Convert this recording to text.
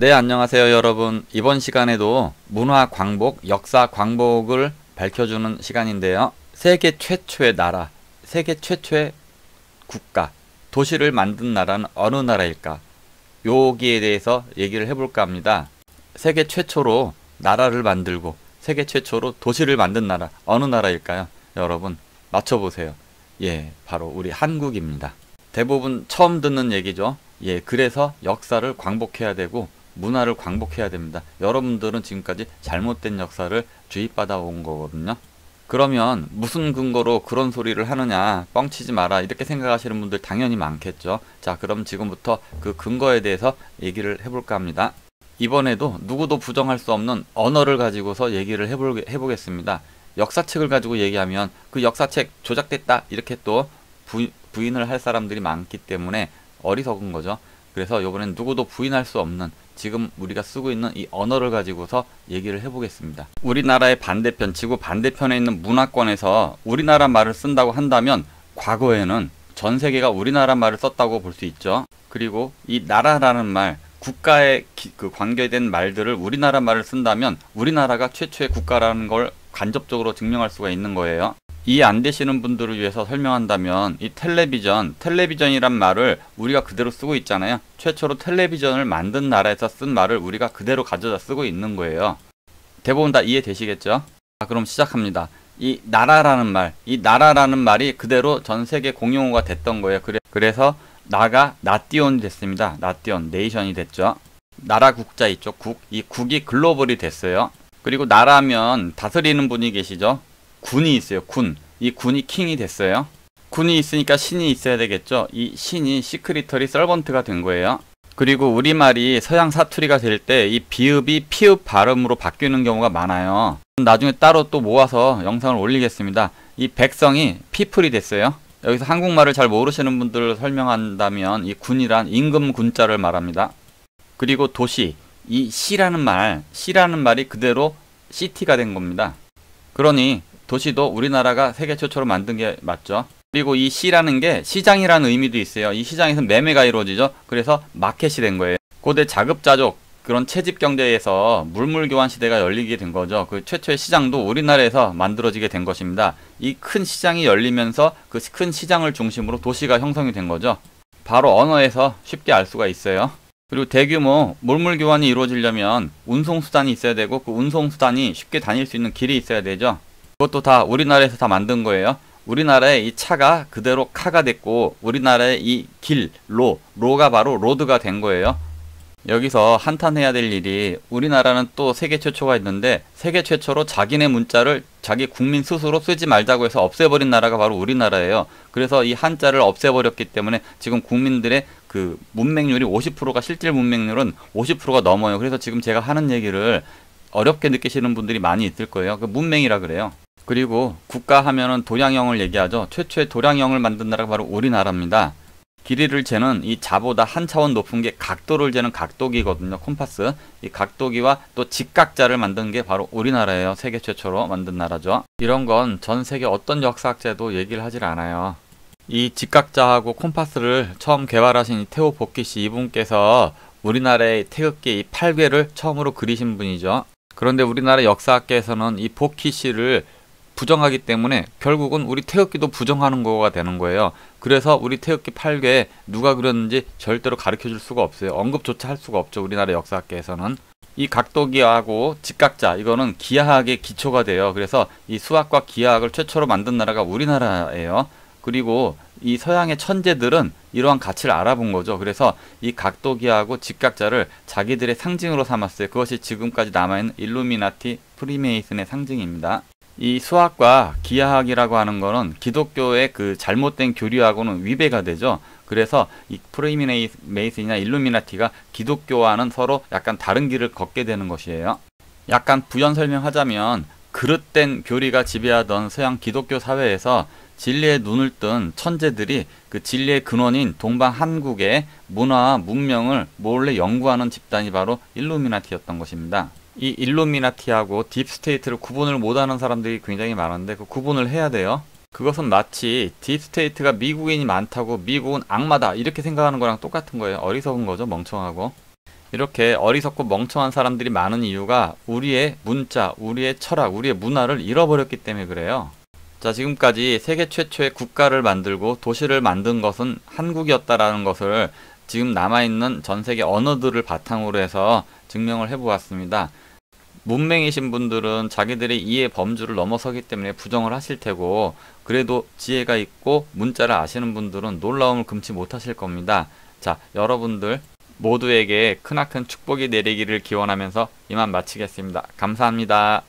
네, 안녕하세요 여러분. 이번 시간에도 문화 광복, 역사 광복을 밝혀주는 시간인데요. 세계 최초의 나라, 세계 최초의 국가, 도시를 만든 나라는 어느 나라일까? 여기에 대해서 얘기를 해볼까 합니다. 세계 최초로 나라를 만들고 세계 최초로 도시를 만든 나라 어느 나라일까요? 여러분 맞춰보세요. 예, 바로 우리 한국입니다. 대부분 처음 듣는 얘기죠. 예, 그래서 역사를 광복해야 되고 문화를 광복해야 됩니다. 여러분들은 지금까지 잘못된 역사를 주입받아 온 거거든요. 그러면 무슨 근거로 그런 소리를 하느냐, 뻥치지 마라 이렇게 생각하시는 분들 당연히 많겠죠. 자, 그럼 지금부터 그 근거에 대해서 얘기를 해볼까 합니다. 이번에도 누구도 부정할 수 없는 언어를 가지고서 얘기를 해보겠습니다. 역사책을 가지고 얘기하면 그 역사책 조작됐다 이렇게 또 부인을 할 사람들이 많기 때문에 어리석은 거죠. 그래서 이번엔 누구도 부인할 수 없는 지금 우리가 쓰고 있는 이 언어를 가지고서 얘기를 해보겠습니다. 우리나라의 반대편, 지구 반대편에 있는 문화권에서 우리나라 말을 쓴다고 한다면 과거에는 전 세계가 우리나라 말을 썼다고 볼 수 있죠. 그리고 이 나라라는 말, 국가에 관계된 말들을 우리나라 말을 쓴다면 우리나라가 최초의 국가라는 걸 간접적으로 증명할 수가 있는 거예요. 이해 안 되시는 분들을 위해서 설명한다면 이 텔레비전이란 말을 우리가 그대로 쓰고 있잖아요. 최초로 텔레비전을 만든 나라에서 쓴 말을 우리가 그대로 가져다 쓰고 있는 거예요. 대부분 다 이해되시겠죠? 자, 그럼 시작합니다. 이 나라라는 말이 그대로 전 세계 공용어가 됐던 거예요. 그래서 나가 나띠온이 됐습니다. 나띠온, 네이션이 됐죠. 나라 국자 있죠. 이 국이 글로벌이 됐어요. 그리고 나라면 다스리는 분이 계시죠. 군이 있어요. 이 군이 킹이 됐어요. 군이 있으니까 신이 있어야 되겠죠. 이 신이 시크리터리 서번트가 된 거예요. 그리고 우리말이 서양 사투리가 될 때 이 비읍이 피읍 발음으로 바뀌는 경우가 많아요. 나중에 따로 또 모아서 영상을 올리겠습니다. 이 백성이 피플이 됐어요. 여기서 한국말을 잘 모르시는 분들을 설명한다면 이 군이란 임금 군자를 말합니다. 그리고 도시, 이 시라는 말이 그대로 시티가 된 겁니다. 그러니 도시도 우리나라가 세계 최초로 만든 게 맞죠. 그리고 이 시라는 게 시장이라는 의미도 있어요. 이 시장에서 매매가 이루어지죠. 그래서 마켓이 된 거예요. 고대 자급자족 그런 채집 경제에서 물물교환 시대가 열리게 된 거죠. 그 최초의 시장도 우리나라에서 만들어지게 된 것입니다. 이 큰 시장이 열리면서 그 큰 시장을 중심으로 도시가 형성이 된 거죠. 바로 언어에서 쉽게 알 수가 있어요. 그리고 대규모 물물교환이 이루어지려면 운송수단이 있어야 되고 그 운송수단이 쉽게 다닐 수 있는 길이 있어야 되죠. 그것도 다 우리나라에서 다 만든 거예요. 우리나라의 이 차가 그대로 카가 됐고 우리나라의 이 로가 바로 로드가 된 거예요. 여기서 한탄해야 될 일이 우리나라는 또 세계 최초가 있는데 세계 최초로 자기네 문자를 자기 국민 스스로 쓰지 말자고 해서 없애버린 나라가 바로 우리나라예요. 그래서 이 한자를 없애버렸기 때문에 지금 국민들의 그 문맹률이 50%가 실질 문맹률은 50%가 넘어요. 그래서 지금 제가 하는 얘기를 어렵게 느끼시는 분들이 많이 있을 거예요. 그 문맹이라 그래요. 그리고 국가 하면은 도량형을 얘기하죠. 최초의 도량형을 만든 나라가 바로 우리나라입니다. 길이를 재는 이 자보다 한 차원 높은 게 각도를 재는 각도기거든요. 콤파스. 이 각도기와 또 직각자를 만든 게 바로 우리나라예요. 세계 최초로 만든 나라죠. 이런 건 전 세계 어떤 역사학자도 얘기를 하질 않아요. 이 직각자하고 콤파스를 처음 개발하신 테오 보키시 이분께서 우리나라의 태극기 이 8괴를 처음으로 그리신 분이죠. 그런데 우리나라 역사학계에서는 이 보키시를 부정하기 때문에 결국은 우리 태극기도 부정하는 거가 되는 거예요. 그래서 우리 태극기 8괴 누가 그렸는지 절대로 가르쳐 줄 수가 없어요. 언급조차 할 수가 없죠. 우리나라 역사학계에서는. 이 각도기하고 직각자 이거는 기하학의 기초가 돼요. 그래서 이 수학과 기하학을 최초로 만든 나라가 우리나라예요. 그리고 이 서양의 천재들은 이러한 가치를 알아본 거죠. 그래서 이 각도기하고 직각자를 자기들의 상징으로 삼았어요. 그것이 지금까지 남아있는 일루미나티 프리메이슨의 상징입니다. 이 수학과 기하학이라고 하는 거는 기독교의 그 잘못된 교리하고는 위배가 되죠. 그래서 이 프리메이슨이나 일루미나티가 기독교와는 서로 약간 다른 길을 걷게 되는 것이에요. 약간 부연 설명하자면 그릇된 교리가 지배하던 서양 기독교 사회에서 진리에 눈을 뜬 천재들이 그 진리의 근원인 동방 한국의 문화와 문명을 몰래 연구하는 집단이 바로 일루미나티였던 것입니다. 이 일루미나티하고 딥스테이트를 구분을 못하는 사람들이 굉장히 많은데 그 구분을 해야 돼요. 그것은 마치 딥스테이트가 미국인이 많다고 미국은 악마다 이렇게 생각하는 거랑 똑같은 거예요. 어리석은 거죠. 멍청하고. 이렇게 어리석고 멍청한 사람들이 많은 이유가 우리의 문자, 우리의 철학, 우리의 문화를 잃어버렸기 때문에 그래요. 자, 지금까지 세계 최초의 국가를 만들고 도시를 만든 것은 한국이었다라는 것을 지금 남아있는 전 세계 언어들을 바탕으로 해서 증명을 해보았습니다. 문맹이신 분들은 자기들의 이해 범주를 넘어서기 때문에 부정을 하실 테고, 그래도 지혜가 있고 문자를 아시는 분들은 놀라움을 금치 못하실 겁니다. 자, 여러분들 모두에게 크나큰 축복이 내리기를 기원하면서 이만 마치겠습니다. 감사합니다.